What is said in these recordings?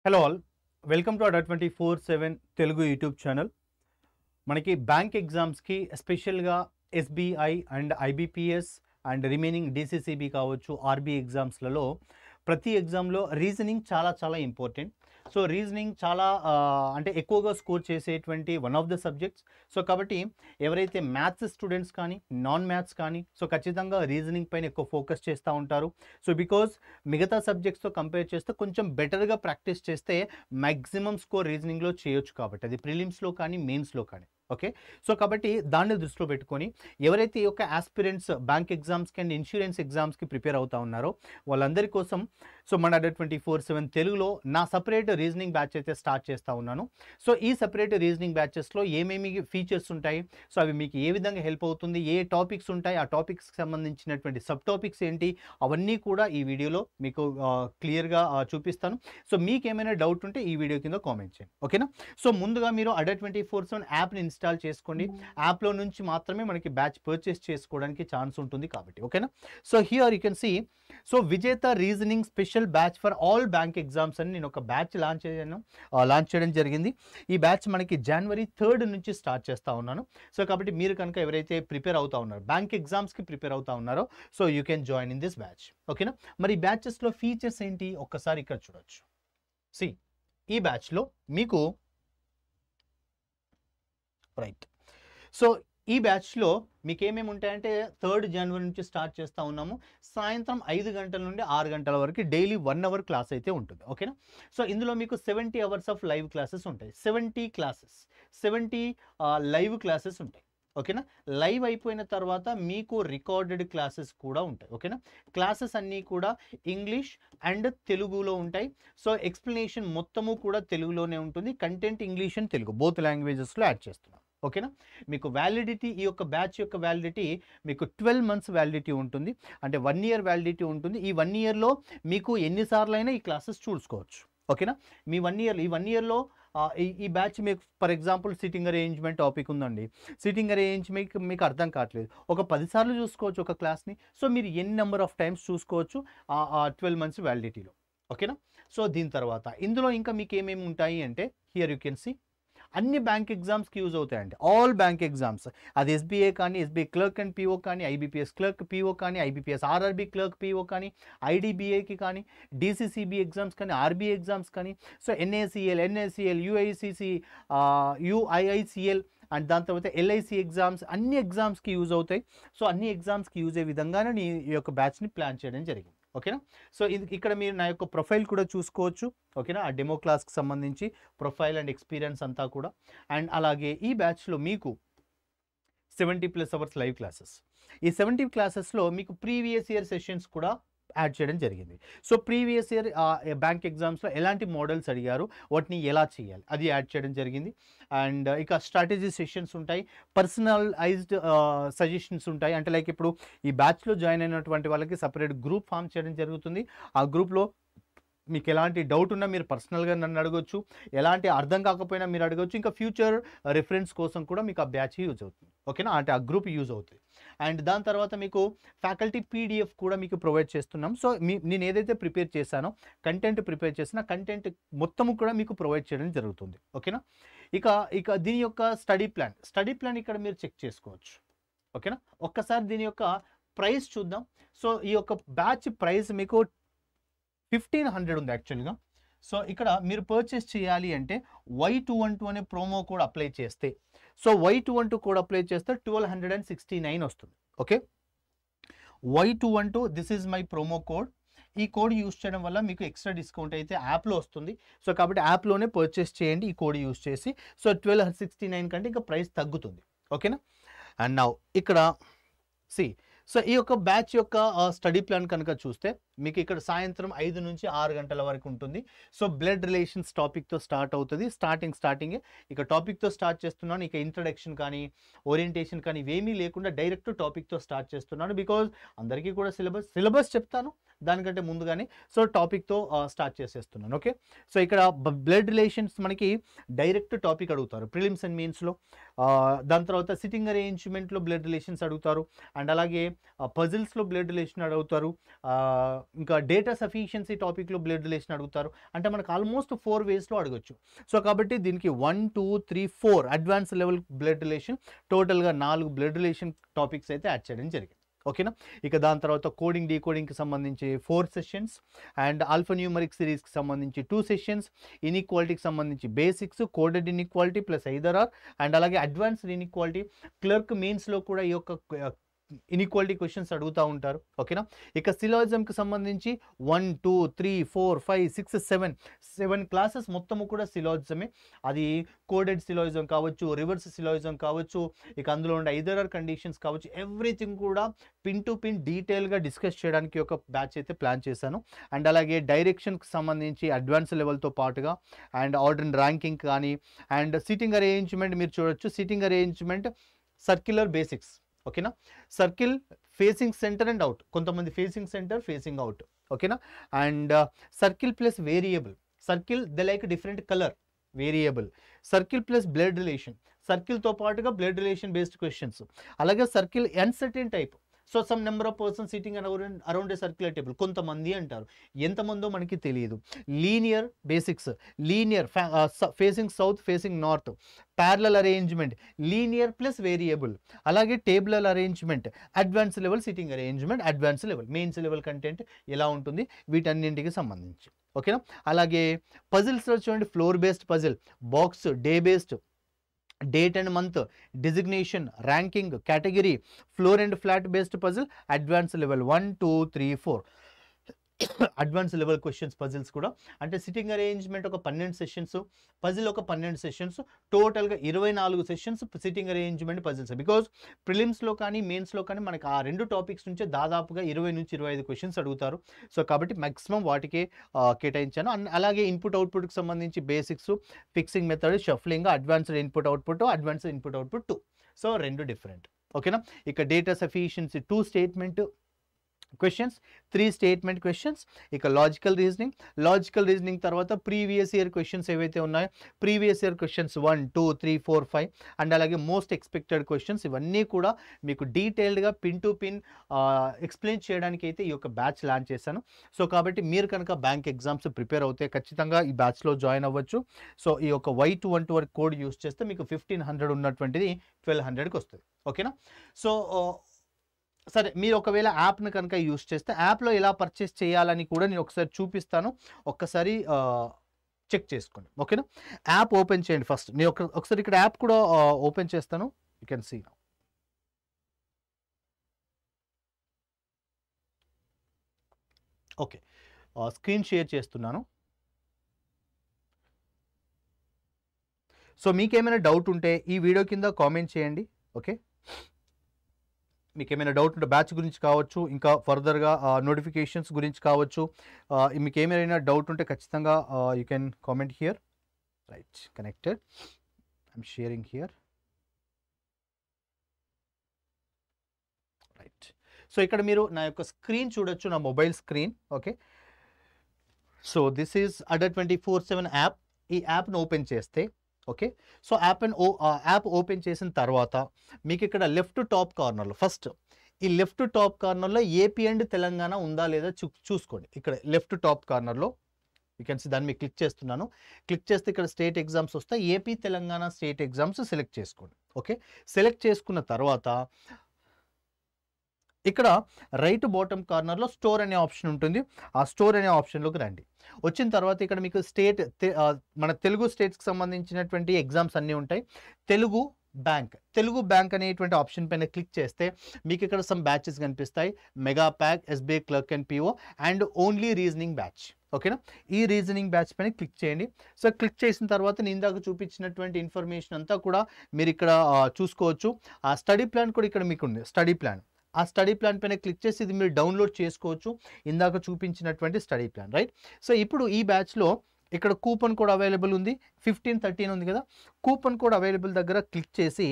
Hello all, welcome to Adda 24/7 Telugu YouTube channel. మనకి bank ఎగ్జామ్స్కి ఎస్పెషల్గా SBI and IBPS and remaining DCCB కావచ్చు, RB ఎగ్జామ్స్లలో ప్రతి ఎగ్జామ్లో రీజనింగ్ చాలా ఇంపార్టెంట్. సో రీజనింగ్ చాలా అంటే ఎక్కువగా స్కోర్ చేసేటువంటి one of the subjects. So కాబట్టి ఎవరైతే మ్యాథ్స్ స్టూడెంట్స్ కానీ నాన్ మ్యాథ్స్ కానీ సో ఖచ్చితంగా రీజనింగ్ పైన ఎక్కువ ఫోకస్ చేస్తూ ఉంటారు. సో బికాజ్ మిగతా సబ్జెక్ట్స్తో కంపేర్ చేస్తే కొంచెం బెటర్గా ప్రాక్టీస్ చేస్తే మ్యాక్సిమం స్కోర్ రీజనింగ్లో చేయొచ్చు. కాబట్టి అది ప్రిలిమ్స్లో కానీ మెయిన్స్లో కానీ. ఓకే, సో కాబట్టి దాన్ని దృష్టిలో పెట్టుకొని ఎవరైతే ఈ యొక్క ఆస్పిరెంట్స్ బ్యాంక్ ఎగ్జామ్స్కి అండ్ ఇన్సూరెన్స్ ఎగ్జామ్స్కి ప్రిపేర్ అవుతా ఉన్నారో వాళ్ళందరి కోసం సో మన అడా 24/7 తెలుగులో నా సపరేట్ రీజనింగ్ బ్యాచ్ అయితే స్టార్ట్ చేస్తూ ఉన్నాను. సో ఈ సపరేట్ రీజనింగ్ బ్యాచెస్లో ఏమేమి ఫీచర్స్ ఉంటాయి, సో అవి మీకు ఏ విధంగా హెల్ప్ అవుతుంది, ఏ టాపిక్స్ ఉంటాయి, ఆ టాపిక్స్కి సంబంధించినటువంటి సబ్ టాపిక్స్ ఏంటి, అవన్నీ కూడా ఈ వీడియోలో మీకు క్లియర్గా చూపిస్తాను. సో మీకు ఏమైనా డౌట్ ఉంటే ఈ వీడియో కింద కామెంట్ చేయండి. ఓకేనా. సో ముందుగా మీరు అడా 24/7 యాప్ని ఇన్స్టాల్ చేసుకోండి. యాప్లో నుంచి మాత్రమే మనకి బ్యాచ్ పర్చేస్ చేసుకోవడానికి ఛాన్స్ ఉంటుంది కాబట్టి. ఓకేనా. So here you can see, so Vijetha reasoning special batch for all bank exams అని నేను ఒక బ్యాచ్ లాంచ్ చేయడం జరిగింది. ఈ బ్యాచ్ మనకి January 3rd నుంచి స్టార్ట్ చేస్తూ ఉన్నాను. సో కాబట్టి మీరు కనుక ఎవరైతే ప్రిపేర్ అవుతా ఉన్నారో బ్యాంక్ ఎగ్జామ్స్కి ప్రిపేర్ అవుతా ఉన్నారో so you can join in this batch. ఓకేనా. మరి ఈ బ్యాచెస్లో ఫీచర్స్ ఏంటి ఒక్కసారి ఇక్కడ చూడొచ్చు. సి ఈ బ్యాచ్లో మీకు రైట్, సో ఈ బ్యాచ్లో మీకు ఏమేమి ఉంటాయంటే 3rd January నుంచి స్టార్ట్ చేస్తూ ఉన్నాము. సాయంత్రం 5 గంటల నుండి 6 గంటల వరకు డైలీ 1 అవర్ క్లాస్ అయితే ఉంటుంది. ఓకేనా. సో ఇందులో మీకు 70 అవర్స్ ఆఫ్ లైవ్ క్లాసెస్ ఉంటాయి. 70 లైవ్ క్లాసెస్ ఉంటాయి. ఓకేనా. లైవ్ అయిపోయిన తర్వాత మీకు రికార్డెడ్ క్లాసెస్ కూడా ఉంటాయి. ఓకేనా. క్లాసెస్ అన్నీ కూడా ఇంగ్లీష్ అండ్ తెలుగులో ఉంటాయి. సో ఎక్స్ప్లెనేషన్ మొత్తము కూడా తెలుగులోనే ఉంటుంది. Content English and Telugu both లాంగ్వేజెస్లో యాడ్ చేస్తున్నాం. ఓకేనా. మీకు వ్యాలిడిటీ, ఈ యొక్క బ్యాచ్ యొక్క వ్యాలిడిటీ మీకు 12 months వ్యాలిడిటీ ఉంటుంది. అంటే 1 year వ్యాలిడిటీ ఉంటుంది. ఈ 1 yearలో మీకు ఎన్నిసార్లు అయినా ఈ క్లాసెస్ చూసుకోవచ్చు. ఓకేనా. మీ 1 year, ఈ 1 yearలో ఈ బ్యాచ్ మీకు for example sitting arrangement topic ఉందండి. సిట్టింగ్ అరేంజ్మెంట్ మీకు అర్థం కావట్లేదు, ఒక 10 సార్లు చూసుకోవచ్చు ఒక క్లాస్ని. సో మీరు ఎన్ని నెంబర్ ఆఫ్ టైమ్స్ చూసుకోవచ్చు ఆ 12 months వ్యాలిడిటీలో. ఓకేనా. సో దీని తర్వాత ఇందులో ఇంకా మీకు ఏమేమి ఉంటాయి అంటే హియర్ యూ కెన్ సీ అన్ని బ్యాంక్ ఎగ్జామ్స్కి యూజ్ అవుతాయండి. ఆల్ బ్యాంక్ ఎగ్జామ్స్, అది ఎస్బీఐ కానీ, ఎస్బీఐ క్లర్క్ అండ్ పీఓ కానీ, ఐబీపీఎస్ క్లర్క్ పీఓ కానీ, ఐబీపీఎస్ ఆర్ఆర్బీ క్లర్క్ పీఓ కానీ, ఐడిబిఐకి కానీ, డీసీసీబీ ఎగ్జామ్స్ కానీ, ఆర్బీ ఎగ్జామ్స్ కానీ, సో ఎన్ఏసిఎల్, యుఐఐసిఎల్ అండ్ దాని తర్వాత ఎల్ఐసి ఎగ్జామ్స్, అన్ని ఎగ్జామ్స్కి యూజ్ అవుతాయి. సో అన్ని ఎగ్జామ్స్కి యూజ్ అయ్యే విధంగానే ఈ యొక్క బ్యాచ్ని ప్లాన్ చేయడం జరిగింది. ఓకేనా. సో ఇక్కడ మీరు నా యొక్క ప్రొఫైల్ కూడా చూసుకోవచ్చు. ఓకేనా. ఆ డెమో క్లాస్కి సంబంధించి ప్రొఫైల్ అండ్ ఎక్స్పీరియన్స్ అంతా కూడా. అండ్ అలాగే ఈ బ్యాచ్లో మీకు 70+ అవర్స్ లైవ్ క్లాసెస్. ఈ 70 క్లాసెస్లో మీకు ప్రీవియస్ ఇయర్ సెషన్స్ కూడా యాడ్ చేయడం జరిగింది. సో ప్రీవియస్ ఇయర్ బ్యాంక్ ఎగ్జామ్స్లో ఎలాంటి మోడల్స్ అడిగారు, వాటిని ఎలా చేయాలి అది యాడ్ చేయడం జరిగింది. అండ్ ఇక స్ట్రాటజీ సెషన్స్ ఉంటాయి, పర్సనలైజ్డ్ సజెషన్స్ ఉంటాయి. అంటే లైక్ ఇప్పుడు ఈ బ్యాచ్లో జాయిన్ అయినటువంటి వాళ్ళకి సపరేట్ గ్రూప్ ఫామ్ చేయడం జరుగుతుంది. ఆ గ్రూప్లో మీకు ఎలాంటి డౌట్ ఉన్నా మీరు పర్సనల్గా నన్ను అడగొచ్చు, ఎలాంటి అర్థం కాకపోయినా మీరు అడగొచ్చు. ఇంకా ఫ్యూచర్ రిఫరెన్స్ కోసం కూడా మీకు ఆ బ్యాచ్ యూజ్ అవుతుంది. ఓకేనా. అంటే ఆ గ్రూప్ యూజ్ అవుతుంది. అండ్ దాని తర్వాత మీకు ఫ్యాకల్టీ పీడిఎఫ్ కూడా మీకు ప్రొవైడ్ చేస్తున్నాం. సో నేను ఏదైతే ప్రిపేర్ చేశానో కంటెంట్ కంటెంట్ మొత్తము కూడా మీకు ప్రొవైడ్ చేయడం జరుగుతుంది. ఓకేనా. ఇక దీని యొక్క స్టడీ ప్లాన్ ఇక్కడ మీరు చెక్ చేసుకోవచ్చు. ఓకేనా. ఒక్కసారి దీని యొక్క ప్రైస్ చూద్దాం. సో ఈ యొక్క బ్యాచ్ ప్రైస్ మీకు 1500 ఉంది యాక్చువల్గా. సో ఇక్కడ మీరు పర్చేస్ చేయాలి అంటే Y212 అనే ప్రోమో కోడ్ అప్లై చేస్తే, సో Y212 కోడ్ అప్లై చేస్తే 1269 వస్తుంది. Okay. Y212 this is my promo code. ఈ కోడ్ యూస్ చేయడం వల్ల మీకు ఎక్స్ట్రా డిస్కౌంట్ అయితే యాప్లో వస్తుంది. సో కాబట్టి యాప్లోనే పర్చేస్ చేయండి ఈ కోడ్ యూస్ చేసి. సో 1269 కంటే ఇంకా ప్రైస్ తగ్గుతుంది. ఓకేనా. అండ్ నౌ ఇక్కడ సో ఈ యొక్క బ్యాచ్ యొక్క స్టడీ ప్లాన్ కనుక చూస్తే మీకు ఇక్కడ సాయంత్రం 5 నుంచి 6 గంటల వరకు ఉంటుంది. సో బ్లడ్ రిలేషన్స్ టాపిక్తో స్టార్ట్ అవుతుంది. స్టార్టింగే ఇక టాపిక్తో స్టార్ట్ చేస్తున్నాను. ఇక ఇంట్రడక్షన్ కానీ ఓరియంటేషన్ కానీ ఇవేమీ లేకుండా డైరెక్ట్ టాపిక్తో స్టార్ట్ చేస్తున్నాను. బికాజ్ అందరికీ కూడా సిలబస్ చెప్తాను దానికంటే ముందుగానే. సో టాపిక్తో స్టార్ట్ చేసేస్తున్నాను. ఓకే. సో ఇక్కడ బ్లడ్ రిలేషన్స్ మనకి డైరెక్ట్ టాపిక్ అడుగుతారు ప్రిలిమ్స్ అండ్ మెయిన్స్లో. దాని తర్వాత సిట్టింగ్ అరేంజ్మెంట్లో బ్లడ్ రిలేషన్స్ అడుగుతారు. అండ్ అలాగే పజిల్స్లో బ్లడ్ రిలేషన్ అడుగుతారు. ఇంకా డేటా సఫిషియన్సీ టాపిక్లో బ్లడ్ రిలేషన్ అడుగుతారు. అంటే మనకు ఆల్మోస్ట్ 4 వేస్లో అడగొచ్చు. సో కాబట్టి దీనికి 1 2 3 4 అడ్వాన్స్ లెవెల్ బ్లడ్ రిలేషన్, టోటల్గా 4 బ్లడ్ రిలేషన్ టాపిక్స్ అయితే యాడ్ చేయడం జరిగింది. ఓకేనా. ఇక దాని తర్వాత కోడింగ్ డీకోడింగ్కి సంబంధించి 4 సెషన్స్, అండ్ ఆల్ఫా న్యూమరిక్ సిరీస్కి సంబంధించి 2 సెషన్స్, ఇన్ఈక్వాలిటీకి సంబంధించి basics, coded inequality plus either are, and అలాగే అడ్వాన్స్డ్ ఇన్ఈక్వాలిటీ. క్లర్క్ మెయిన్స్లో కూడా ఈ యొక్క ఇన్ఈక్వాలిటీ క్వశ్చన్స్ అడుగుతూ ఉంటారు. ఓకేనా. ఇక సిలాజిజంకి సంబంధించి 1 2 3 4 5 6 7 క్లాసెస్ మొత్తము కూడా సిలాజిజమే. అది కోడెడ్ సిలాజిజం కావచ్చు, రివర్స్ సిలాజిజం కావచ్చు, ఇక అందులో ఉండే ఐదర్ ఆర్ కండిషన్స్ కావచ్చు, ఎవ్రీథింగ్ కూడా పిన్ టు పిన్ డీటెయిల్గా డిస్కస్ చేయడానికి ఒక బ్యాచ్ అయితే ప్లాన్ చేశాను. అండ్ అలాగే డైరెక్షన్కి సంబంధించి అడ్వాన్స్ లెవెల్తో పాటుగా అండ్ ఆర్డర్ అండ్ ర్యాంకింగ్ కానీ, అండ్ సిట్టింగ్ అరేంజ్మెంట్ మీరు చూడొచ్చు. Sitting arrangement circular basics. ఓకేనా. Circle facing centre and out, కొంతమంది ఫేసింగ్ సెంటర్ ఫేసింగ్ అవుట్. ఓకేనా. And circle plus variable, circle they like different colour, variable. Circle plus blood relation, సర్కిల్తో పాటుగా blood relation based questions. అలాగే circle uncertain type. So some number of person sitting around a circular table, కొంతమంది అంటారు, ఎంతమందో మనకి తెలియదు. Linear basics, linear facing south facing north, parallel arrangement, linear plus variable. అలాగే tabular arrangement, advance level sitting arrangement, advance level, mains level content ఎలా ఉంటుంది వీటన్నింటికి సంబంధించి. ఓకేనా. అలాగే పజిల్స్లో చూడండి, floor based puzzle, box, day based, date and month, designation, ranking, category, floor and flat based puzzle, advance level 1 2 3 4 advance level questions puzzles కూడా. అంటే సిట్టింగ్ అరేంజ్మెంట్ ఒక 12 సెషన్స్, పజిల్ ఒక 12 సెషన్స్, టోటల్గా 24 sessions sitting arrangement puzzles. Because ప్రిలిమ్స్లో కానీ మెయిన్స్లో కానీ మనకి ఆ 2 టాపిక్స్ నుంచే దాదాపుగా 20 నుంచి 25 క్వశ్చన్స్ అడుగుతారు. సో కాబట్టి మ్యాక్సిమం వాటికే కేటాయించాను. అలాగే ఇన్పుట్ అవుట్పుట్కి సంబంధించి basics, fixing method, shuffling, advanced input output, advanced input output 2. So 2 different. ఓకేనా. ఇక data sufficiency 2 statement questions, 3 statement questions. ఇక లాజికల్ రీజనింగ్ తర్వాత ప్రీవియస్ ఇయర్ క్వశ్చన్స్ ఏవైతే ఉన్నాయో, ప్రీవియస్ ఇయర్ క్వశ్చన్స్ 1 2 3 4 5, అండ్ అలాగే మోస్ట్ ఎక్స్పెక్టెడ్ క్వశ్చన్స్, ఇవన్నీ కూడా మీకు డీటెయిల్డ్గా పిన్ టు పిన్ ఎక్స్ప్లెయిన్ చేయడానికి అయితే ఈ యొక్క బ్యాచ్ లాంచ్ చేశాను. సో కాబట్టి మీరు కనుక బ్యాంక్ ఎగ్జామ్స్ ప్రిపేర్ అవుతే ఖచ్చితంగా ఈ బ్యాచ్లో జాయిన్ అవ్వచ్చు. సో ఈ యొక్క Y212 కోడ్ యూస్ చేస్తే మీకు 1500 ఉన్నటువంటిది 1200కి వస్తుంది. ఓకేనా. సో సరే, మీరు ఒకవేళ యాప్ను కనుక యూస్ చేస్తే యాప్లో ఎలా పర్చేస్ చేయాలని కూడా నేను ఒకసారి చూపిస్తాను, ఒక్కసారి చెక్ చేసుకోండి. ఓకేనా. యాప్ ఓపెన్ చేయండి ఫస్ట్. నేను ఒకసారి ఇక్కడ యాప్ కూడా ఓపెన్ చేస్తాను. You can see now. Okay, screen share చేస్తున్నాను. సో మీకేమైనా డౌట్ ఉంటే ఈ వీడియో కింద కామెంట్ చేయండి. ఓకే, మీకు ఏమైనా డౌట్ ఉంటే బ్యాచ్ గురించి కావచ్చు, ఇంకా ఫర్దర్గా నోటిఫికేషన్స్ గురించి కావచ్చు, మీకు ఏమైనా డౌట్ ఉంటే ఖచ్చితంగా you can comment here. Right, connected, I'm sharing here. Right. So ఇక్కడ మీరు నా యొక్క స్క్రీన్ చూడొచ్చు, నా mobile screen. Okay, so this is Adda 24/7 app. ఈ యాప్ను ఓపెన్ చేస్తే, ఓకే, సో యాప్ ఓపెన్ చేసిన తర్వాత మీకు ఇక్కడ లెఫ్ట్ టాప్ కార్నర్లో, ఫస్ట్ ఈ లెఫ్ట్ టాప్ కార్నర్లో ఏపీ అండ్ తెలంగాణ ఉందా లేదా చూసుకోండి. ఇక్కడ లెఫ్ట్ టాప్ కార్నర్లో యూ కెన్ సీ, దాన్ని మీకు క్లిక్ చేస్తున్నాను. క్లిక్ చేస్తే ఇక్కడ స్టేట్ ఎగ్జామ్స్ వస్తాయి. AP Telangana state exams select చేసుకోండి. ఓకే, సెలెక్ట్ చేసుకున్న తర్వాత ఇక్కడ రైట్ బాటమ్ కార్నర్లో స్టోర్ అనే ఆప్షన్ ఉంటుంది. ఆ స్టోర్ అనే ఆప్షన్లోకి రండి. వచ్చిన తర్వాత ఇక్కడ మీకు మన తెలుగు స్టేట్స్కి సంబంధించినటువంటి ఎగ్జామ్స్ అన్నీ ఉంటాయి. తెలుగు బ్యాంక్ అనేటువంటి ఆప్షన్ పైన క్లిక్ చేస్తే మీకు ఇక్కడ సమ్ బ్యాచెస్ కనిపిస్తాయి. Mega pack, SBI clerk and PO, and only reasoning batch. ఓకేనా, ఈ రీజనింగ్ బ్యాచ్ పైన క్లిక్ చేయండి. సో క్లిక్ చేసిన తర్వాత నేను ఇందాక చూపించినటువంటి ఇన్ఫర్మేషన్ అంతా కూడా మీరు ఇక్కడ చూసుకోవచ్చు. ఆ స్టడీ ప్లాన్ కూడా ఇక్కడ మీకు ఉంది. ఆ స్టడీ ప్లాన్ పైన క్లిక్ చేసి ఇది మీరు డౌన్లోడ్ చేసుకోవచ్చు, ఇందాక చూపించినటువంటి స్టడీ ప్లాన్. రైట్. సో ఇప్పుడు ఈ బ్యాచ్లో ఇక్కడ కూపన్ కోడ్ అవైలబుల్ ఉంది, 1513 ఉంది కదా. కూపన్ కోడ్ అవైలబుల్ దగ్గర క్లిక్ చేసి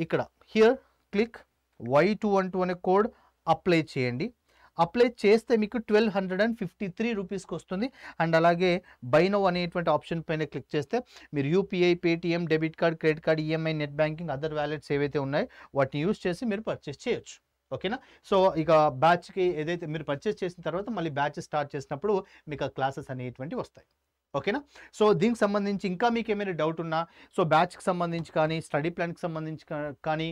ఇక్కడ హియర్ క్లిక్ Y212 అనే కోడ్ అప్లై చేయండి. అప్లై చేస్తే మీకు 1253 రూపీస్కి వస్తుంది. అండ్ అలాగే బై నౌ అనేటువంటి ఆప్షన్ పైన క్లిక్ చేస్తే మీరు UPI, Paytm, debit card, credit card, EMI, net banking, other wallets ఏవైతే ఉన్నాయో వాటిని యూజ్ చేసి మీరు పర్చేస్ చేయొచ్చు. ఓకేనా? సో, ఇక బ్యాచ్‌కి ఏదైతే మీరు పర్చేస్ చేసిన తర్వాత మళ్ళీ బ్యాచ్ స్టార్ట్ చేసినప్పుడు మీకు ఆ క్లాసెస్ అనేటువంటివి వస్తాయి. ఓకేనా? సో, దీనికి సంబంధించి ఇంకా మీకేమైనా డౌట్ ఉన్నా, సో, బ్యాచ్‌కి సంబంధించి కానీ, స్టడీ ప్లాన్‌కి సంబంధించి కానీ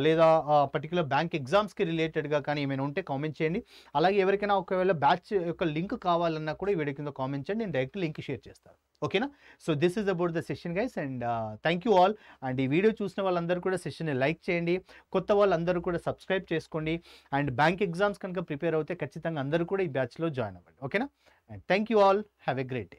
లేదా పర్టిక్యులర్ బ్యాంక్ ఎగ్జామ్స్‌కి రిలేటెడ్‌గా కానీ ఏమైనా ఉంటే కామెంట్ చేయండి. అలాగే ఎవరికైనా ఒకవేళ బ్యాచ్ యొక్క లింక్ కావాలన్నా కూడా ఈ వీడియో కింద కామెంట్ చేయండి. నేను డైరెక్ట్ లింక్ షేర్ చేస్తాను. ఓకేనా? So, this is about the session guys and thank you all. And ఈ వీడియో చూసిన వాళ్ళందరూ కూడా సెషన్‌ని లైక్ చేయండి. కొత్త వాళ్ళందరూ కూడా సబ్స్క్రైబ్ చేసుకోండి. అండ్ బ్యాంక్ ఎగ్జామ్స్ కనుక ప్రిపేర్ అవుతే ఖచ్చితంగా అందరూ కూడా ఈ బ్యాచ్‌లో జాయిన్ అవ్వండి. ఓకేనా? And thank you all. Have a great day.